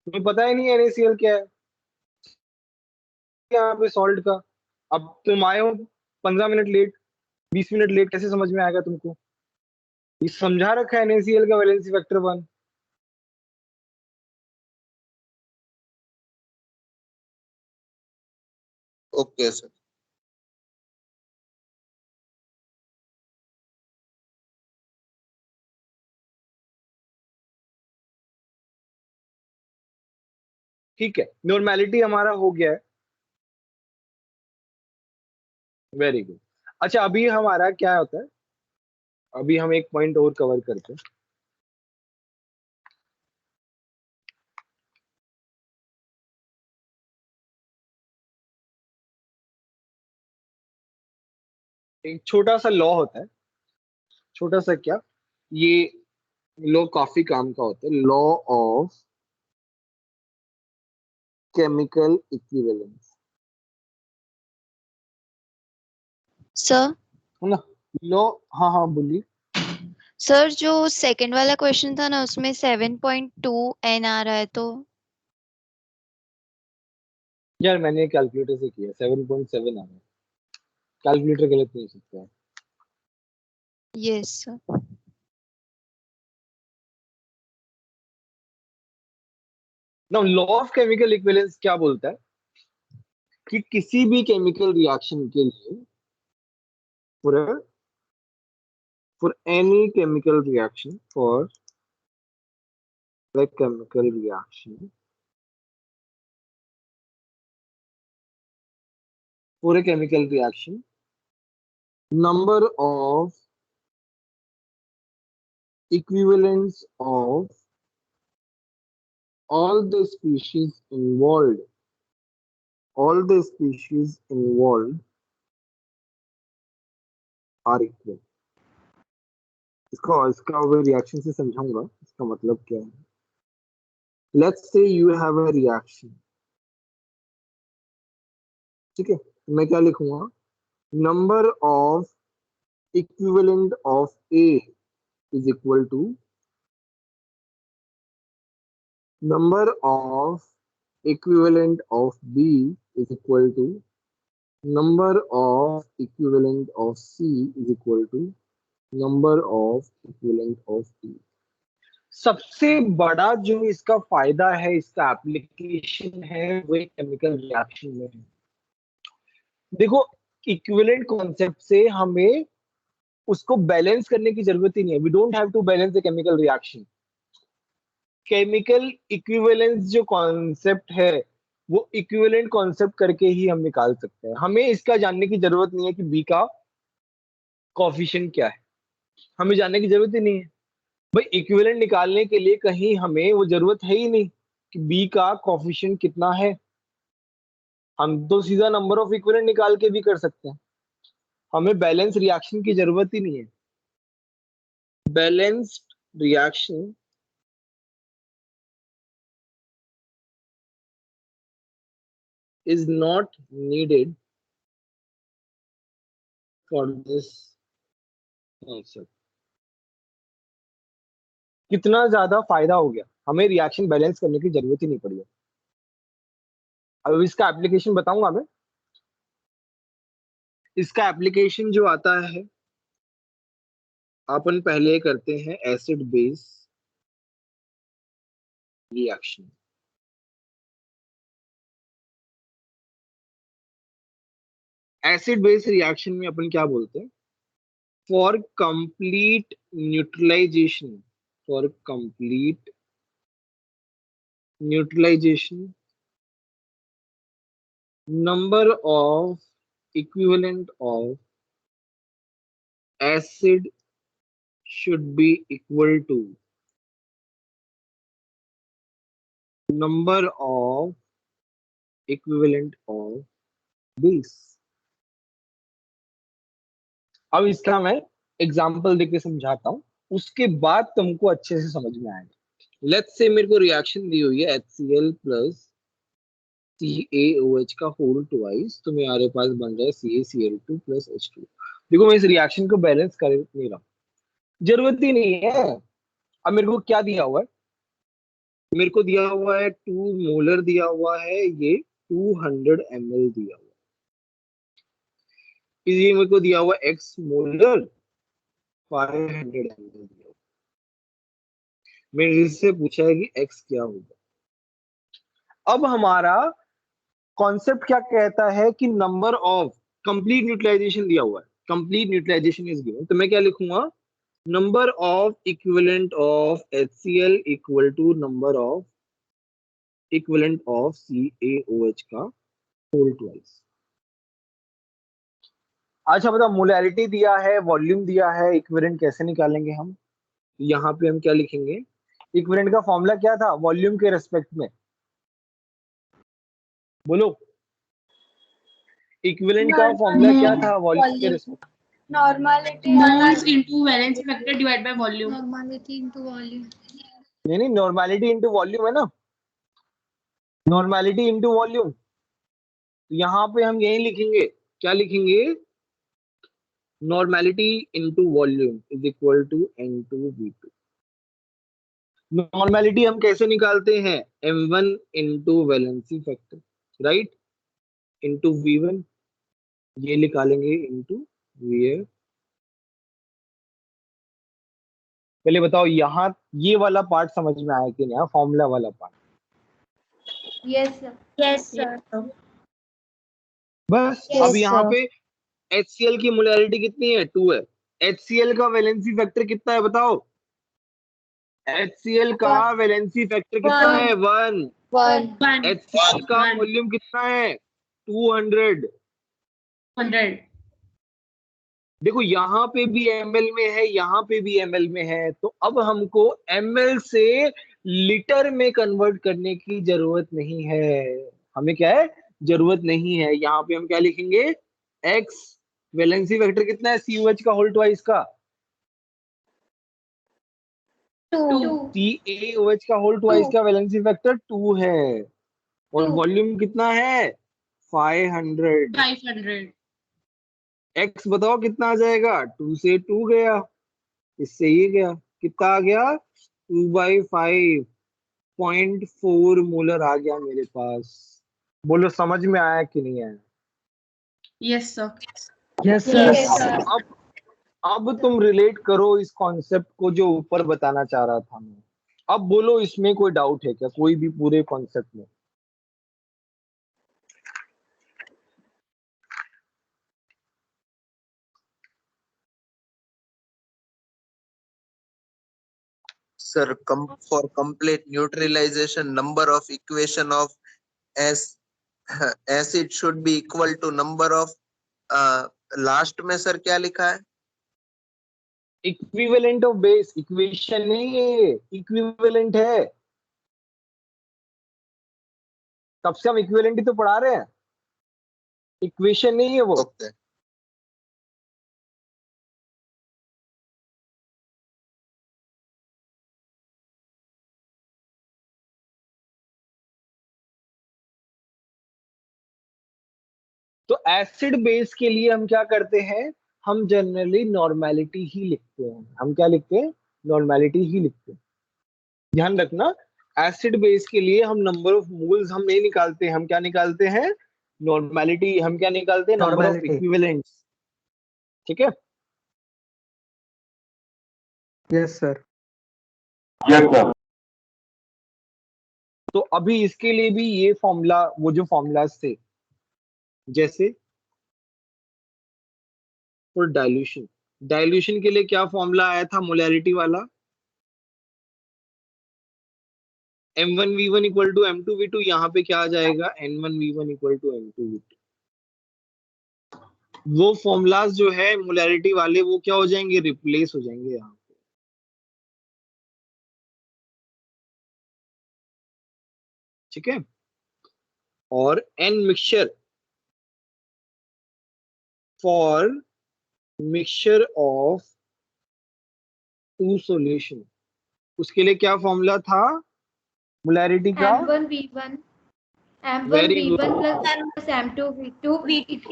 तुम्हें पता ही नहीं NaCl क्या है यहाँ पे सॉल्ट का। अब तुम आए हो 15 मिनट लेट, 20 मिनट लेट, कैसे समझ में आएगा तुमको? ये समझा रखा है NaCl का वैलेंसी फैक्टर 1। Okay sir. ठीक है, नॉर्मेलिटी हमारा हो गया है। Very good. अच्छा अभी हमारा क्या होता है? अभी हम एक पॉइंट और कवर करते हैं। एक छोटा सा लॉ होता है। छोटा सा क्या? ये लॉ काफी काम का होता है। Law of chemical equivalence, sir. है ना? लॉ। हाँ हाँ बोलिए। सर जो सेकंड वाला क्वेश्चन था ना उसमें 7.2 N आ रहा है तो। यार मैंने कैलकुलेटर से किया, 7.7 आ रहा है। कैलकुलेटर गलत नहीं हो सकता है। Yes sir. ना लॉ ऑफ केमिकल इक्विवेलेंस क्या बोलता है कि किसी भी केमिकल रिएक्शन के लिए पूरा for any chemical reaction, for the chemical reaction, for a chemical reaction, number of equivalents of all the species involved, all the species involved are equal. इसका रिएक्शन से समझाऊंगा इसका मतलब क्या है. Let's say you have a reaction, ठीक है, मैं क्या लिखूंगा, number of equivalent of A is equal to number of equivalent of B is equal to number of equivalent of C is equal to number of equivalent of D. सबसे बड़ा जो इसका फायदा है, इसका एप्लीकेशन है, वो केमिकल रिएक्शन में है. देखो, इक्विवेलेंट कॉन्सेप्ट से हमें उसको बैलेंस करने की जरूरत ही नहीं है. We don't have to balance the chemical reaction. Chemical equivalence जो कॉन्सेप्ट है वो इक्विवेलेंट कॉन्सेप्ट करके ही हम निकाल सकते हैं. हमें इसका जानने की जरूरत नहीं है कि बी का कोएफिशिएंट क्या है. हमें जानने की जरूरत ही नहीं है भाई. इक्विवेलेंट निकालने के लिए कहीं हमें वो जरूरत है ही नहीं कि बी का कोएफिशिएंट कितना है. हम तो सीधा नंबर ऑफ इक्विवेलेंट निकाल के भी कर सकते हैं. हमें बैलेंस रिएक्शन की जरूरत ही नहीं है. Balanced reaction is not needed for this concept. कितना ज्यादा फायदा हो गया, हमें रिएक्शन बैलेंस करने की जरूरत ही नहीं पड़ी है. अब इसका एप्लीकेशन बताऊंगा मैं. इसका एप्लीकेशन जो आता है, अपन पहले करते हैं acid base reaction. Acid base reaction में अपन क्या बोलते हैं, for complete neutralisation, for complete neutralisation number of equivalent of acid should be equal to number of equivalent of base. अब इसका मैं एग्जांपल देके समझाता हूं, उसके बाद तुमको अच्छे से समझ में आएगा. लेट्स से मेरे को रिएक्शन दी हुई है HCl प्लस CaOH का होल ट्वाइस, तो मेरे पास बन रहा है CaCl2 प्लस H2. देखो, मैं इस रिएक्शन को बैलेंस कर नहीं रहा, जरूरत ही नहीं है. अब मेरे को क्या दिया हुआ है, मेरे को दिया हुआ है 2 मोलर दिया हुआ है, ये 200 ml दिया हुआ है. ये मेरे को दिया हुआ X मोलर 500 ml दिया हुआ. मेरे से पूछा है कि X क्या होगा. अब हमारा कॉन्सेप्ट क्या कहता है कि नंबर ऑफ कंप्लीट न्यूट्रलाइजेशन दिया हुआ है, कंप्लीट न्यूट्रलाइजेशन इज गिवन, तो मैं क्या लिखूंगा, number of equivalent of HCl equal to number of equivalent of CaOH का होल ट्वाइस. अच्छा बता, मोलैरिटी दिया है, वॉल्यूम दिया है, इक्विवेलेंट कैसे निकालेंगे हम. यहाँ पे हम क्या लिखेंगे, इक्विवेलेंट का फॉर्मूला क्या था वॉल्यूम के रेस्पेक्ट में, बोलो. इक्विवेलेंट का फॉर्मूला क्या था वॉल्यूम के respect. Normality moles into valence factor divide by volume. Normality into volume. नहीं, नॉर्मलिटी इनटू वॉल्यूम है ना, नॉर्मलिटी इनटू वॉल्यूम. यहाँ पे हम यही लिखेंगे, क्या लिखेंगे, normality into volume is equal to N2V2. Normality हम कैसे निकालते हैं, M1 into valency factor, right, into V1, ये निकालेंगे इनटू VA. पहले बताओ यहाँ ये वाला पार्ट समझ में आया कि नहीं, फॉर्मूला वाला पार्ट. Yes sir. बस. Yes, अब यहाँ sir. पे HCl की मोलैरिटी कितनी है, 2 है. HCl का वैलेंसी फैक्टर कितना है बताओ? HCl का वैलेंसी फैक्टर कितना है? 1। 1. 1. HCl का 1. वॉल्यूम कितना है? 200। 100. देखो यहाँ पे भी ml में है, यहाँ पे भी ml में है, तो अब हमको ml से लीटर में कन्वर्ट करने की जरूरत नहीं है। हमें क्या है? जरूरत नहीं है। यहाँ पे हम क्या लिखेंगे? x वैलेंसी वेक्टर कितना है COH का होल ट्वाइस का? 2. CaOH का होल ट्वाइस का वैलेंसी वेक्टर 2 है, और 2. वॉल्यूम कितना है? 500। 500. x बताओ कितना आ जाएगा? 2 से 2 गया, इससे ये गया, कितना आ गया? 2/5.4 मोलर आ गया मेरे पास। बोलो समझ में आया कि नहीं आया? Yes, sir. Yes sir. Yes, sir. अब तुम रिलेट करो इस कॉन्सेप्ट को जो ऊपर बताना चाह रहा था मैं। अब बोलो इसमें कोई डाउट है क्या, कोई भी पूरे कॉन्सेप्ट में? Sir, for complete neutralization, number of equation of acid should be equal to number of last में सर क्या लिखा है? इक्विवेलेंट ऑफ बेस, इक्वेशन नहीं है, इक्विवेलेंट है। तब से हम इक्विवेलेंट ही तो पढ़ा रहे हैं, इक्वेशन नहीं है वो। ओके तो एसिड बेस के लिए हम क्या करते हैं? हम जनरली नॉर्मेलिटी ही लिखते हैं। हम क्या लिखते हैं? नॉर्मेलिटी ही लिखते हैं। ध्यान रखना, एसिड बेस के लिए हम नंबर ऑफ मोल्स हम नहीं निकालते, हम क्या निकालते हैं? नॉर्मेलिटी। हम क्या निकालते हैं? Number of normality. इक्विवेलेंट्स। ठीक है? Yes sir. तो अभी इसके लिए भी ये फॉर्मूला, वो जो फॉर्मूलाज थे, जैसे फॉर डाइल्यूशन, डाइल्यूशन के लिए क्या फॉर्मूला आया था मोलैरिटी वाला? M1V1 equal to M2V2। यहाँ पे क्या आ जाएगा? N1V1 equal to M2V2। वो फॉर्मूलाज जो है मोलैरिटी वाले, वो क्या हो जाएंगे? रिप्लेस हो जाएंगे यहाँ पे। ठीक है? और N mixture for mixture of two solution, उसके लिए क्या फॉर्मूला था मोलैरिटी का? M1V1. Very M1V1 good. plus M2V2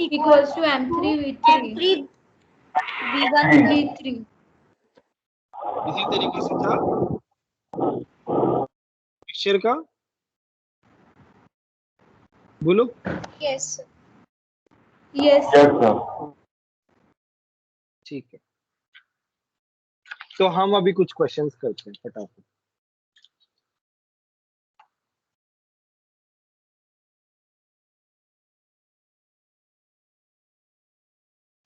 equals to M3V3. V1V3. इसी तरीके से था मिक्सचर का, बोलो। Yes, sir. Yes. ठीक है, तो हम अभी कुछ क्वेश्चंस करते हैं फटाफट।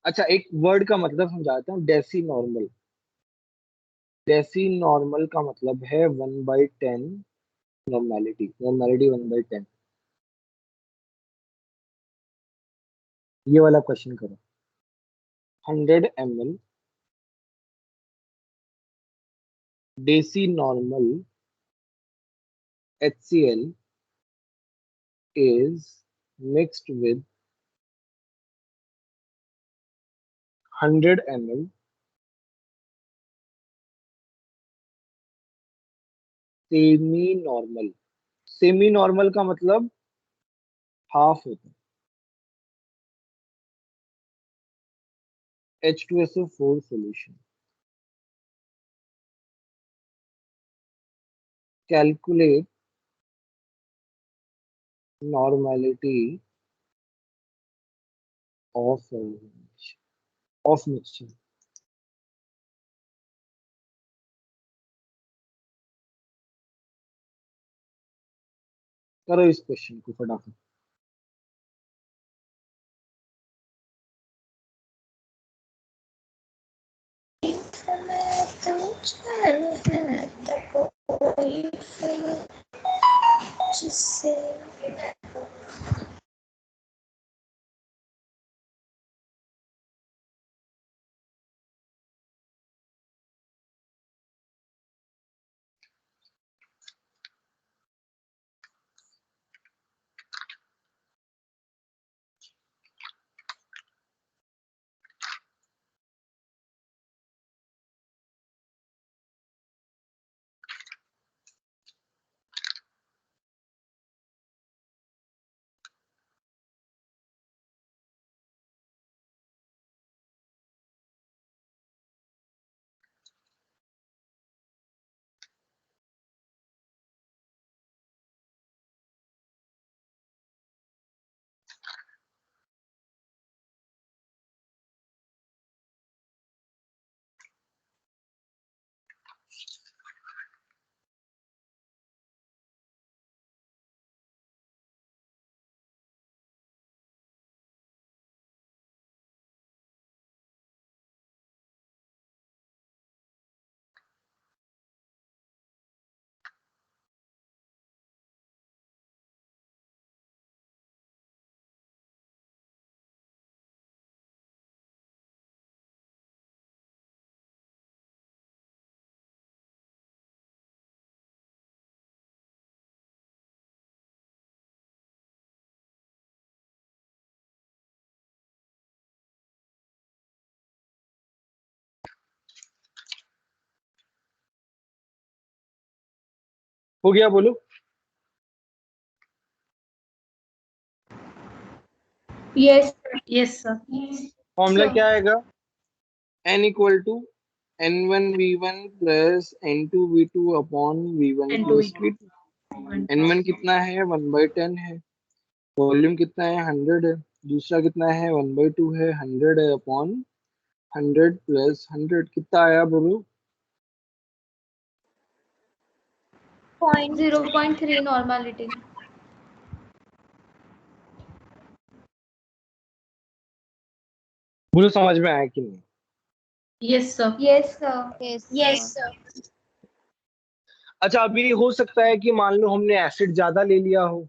अच्छा, एक वर्ड का मतलब समझाता हूँ, डेसी नॉर्मल। डेसी नॉर्मल का मतलब है 1/10 नॉर्मेलिटी। नॉर्मेलिटी 1/10। ये वाला क्वेश्चन करो। 100 ml deci normal HCl is mixed with 100 ml semi normal. Semi normal का मतलब हाफ होता है। H2SO4 solution। Calculate normality of mixture। करो इस क्वेश्चन को फटाफट। जिससे हो गया, बोलो। Yes. Yes sir. Formula Sir. क्या आएगा? n equal to n1v1 plus n2v2 upon v1 N2 plus v2। n1 कितना है? 1/10 है। वॉल्यूम कितना है? 100 है। दूसरा कितना है? 1/2 है। 100 है अपॉन 100 प्लस 100 कितना आया बोलो? 0.3 normality. बोलो समझ में आया कि नहीं? Yes sir. Yes, sir. Yes sir. अच्छा, अभी हो सकता है कि मान लो हमने एसिड ज्यादा ले लिया हो।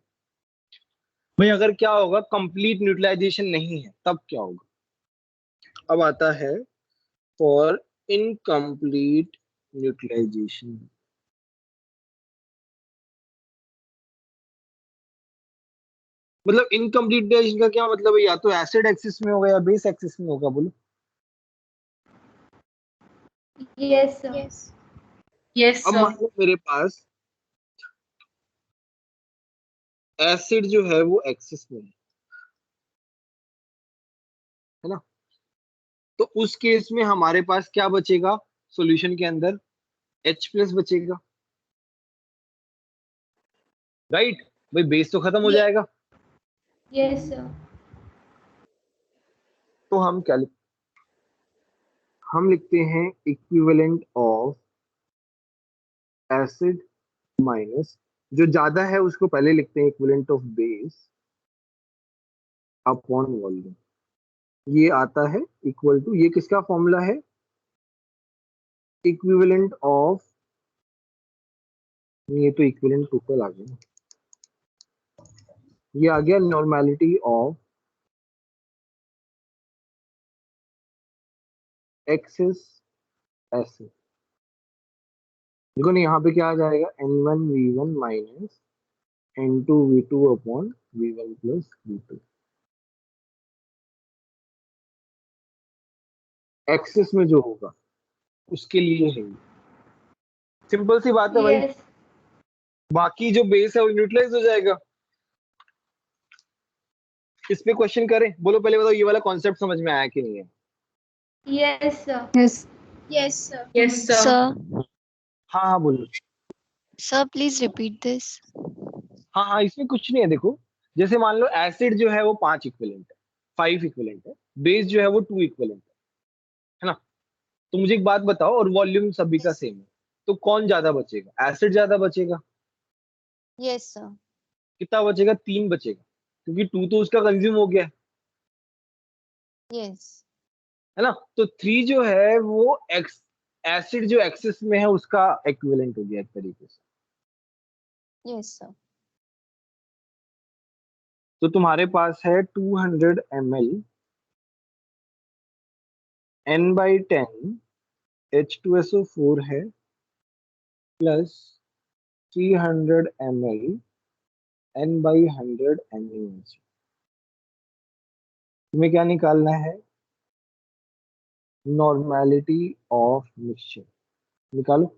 भाई अगर क्या होगा, कंप्लीट न्यूट्रलाइजेशन नहीं है, तब क्या होगा? अब आता है फॉर इनकम्प्लीट न्यूट्रलाइजेशन। मतलब इनकम्प्लीट न्यूट्रलाइजेशन का क्या मतलब है? या तो एसिड एक्सिस में होगा या बेस एक्सिस में होगा। बोलो। Yes, sir. यस यस अब मान सर। लो मेरे पास एसिड जो है वो एक्सिस में है ना? तो उस केस में हमारे पास क्या बचेगा सॉल्यूशन के अंदर? H प्लस बचेगा, राइट? भाई बेस तो खत्म हो जाएगा। Yes, sir. तो हम क्या हम लिखते हैं इक्विवेलेंट ऑफ एसिड माइनस, जो ज्यादा है उसको पहले लिखते हैं equivalent of base upon volume. ये आता है इक्वल टू, ये किसका फॉर्मूला है? इक्विवेलेंट ऑफ, ये तो इक्विवेलेंट टोटल आ गया, ये आ गया नॉर्मेलिटी ऑफ एक्सेस एसिड। देखो ना, यहाँ पे क्या आ जाएगा? n1v1 minus n2v2 upon v1 plus v2। Access में जो होगा उसके लिए है। सिंपल सी बात है भाई। Yes. बाकी जो बेस है वो न्यूट्रलाइज हो जाएगा। इस पे क्वेश्चन करें? बोलो पहले बताओ, ये वाला कॉन्सेप्ट समझ में आया कि नहीं है? Yes, sir. Yes. Yes sir. Yes sir. Sir, हाँ हाँ बोलो। sir, please repeat this. हाँ हाँ, इसमें कुछ नहीं है। देखो, जैसे मान लो एसिड जो है वो 5 इक्विवेलेंट है, 5 इक्विवेलेंट है। बेस जो है वो 2 इक्विवेलेंट है ना? तो मुझे एक बात बताओ, और वॉल्यूम सभी का सेम है, तो कौन ज्यादा बचेगा? एसिड ज्यादा बचेगा। Yes, sir. कितना बचेगा? 3 बचेगा, क्योंकि 2 तो उसका कंज्यूम हो गया Yes. है ना? तो 3 जो है वो एसिड जो एक्सेस में है उसका इक्विवेलेंट हो गया एक तरीके से। Yes sir. तो तुम्हारे पास है 200 ml N/10 H2SO4 है प्लस 300 ml N/100 NaOH। तुम्हें क्या निकालना है? नॉर्मेलिटी ऑफ मिक्सचर निकालो।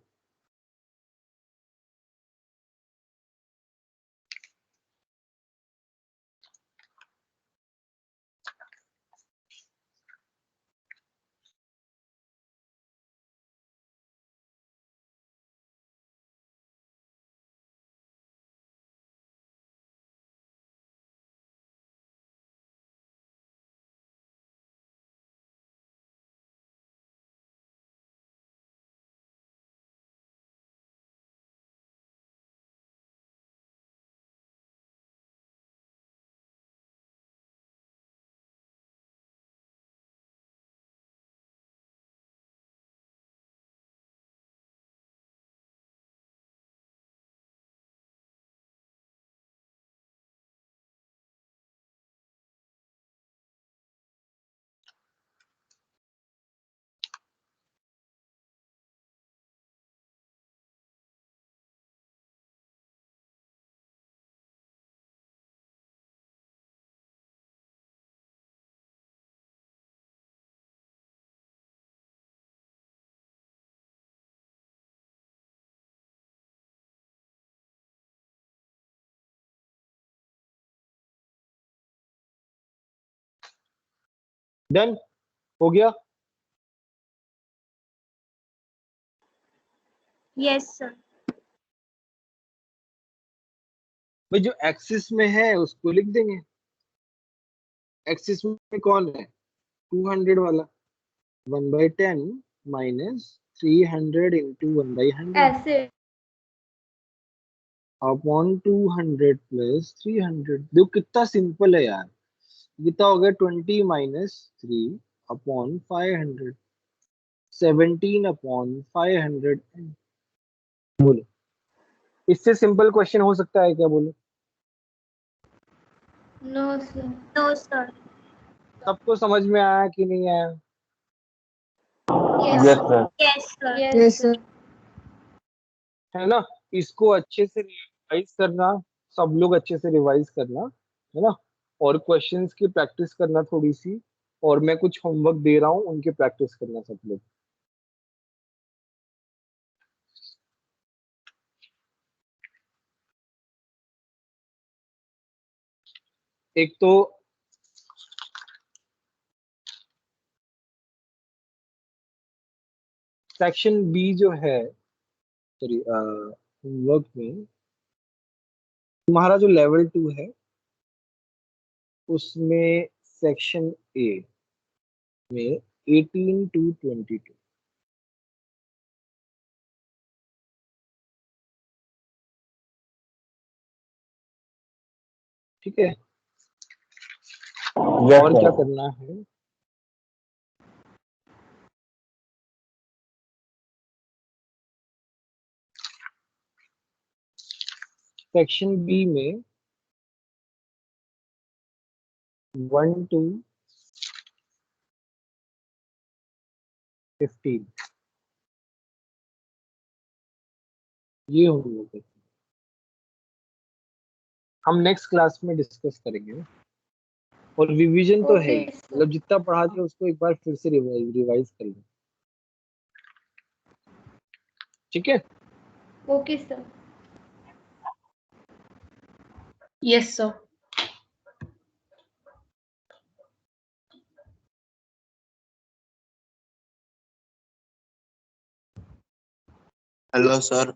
डन हो गया। Yes sir. भाई जो एक्सिस में है उसको लिख देंगे। एक्सिस में कौन है? 200 वाला 1/10 minus 300 into 1/100 acid. Upon 200 plus 300। देखो कितना सिंपल है यार। कितना हो गया? 20 माइनस 3 अपॉन 500 17 अपॉन 500। बोलो इससे सिंपल क्वेश्चन हो सकता है क्या? बोलो। No sir. No sir. सबको समझ में आया कि नहीं आया? Yes sir. Yes sir. Yes sir. है ना? इसको अच्छे से रिवाइज करना, सब लोग अच्छे से रिवाइज करना, है ना? और क्वेश्चंस की प्रैक्टिस करना थोड़ी सी, और मैं कुछ होमवर्क दे रहा हूँ उनकी प्रैक्टिस करना सब लोग। एक तो सेक्शन बी जो है, सॉरी होमवर्क में तुम्हारा जो लेवल 2 है उसमें सेक्शन ए में 18 to 22। ठीक है? यस और क्या सर। करना है? सेक्शन बी में 1 to 15 ये होमवर्क है। हम नेक्स्ट क्लास में डिस्कस करेंगे। और रिवीजन तो है ओके ही, सर। मतलब जितना पढ़ा दिया उसको एक बार फिर से रिवाइज कर लें। ठीक है? Okay sir. Yes sir. Hello sir.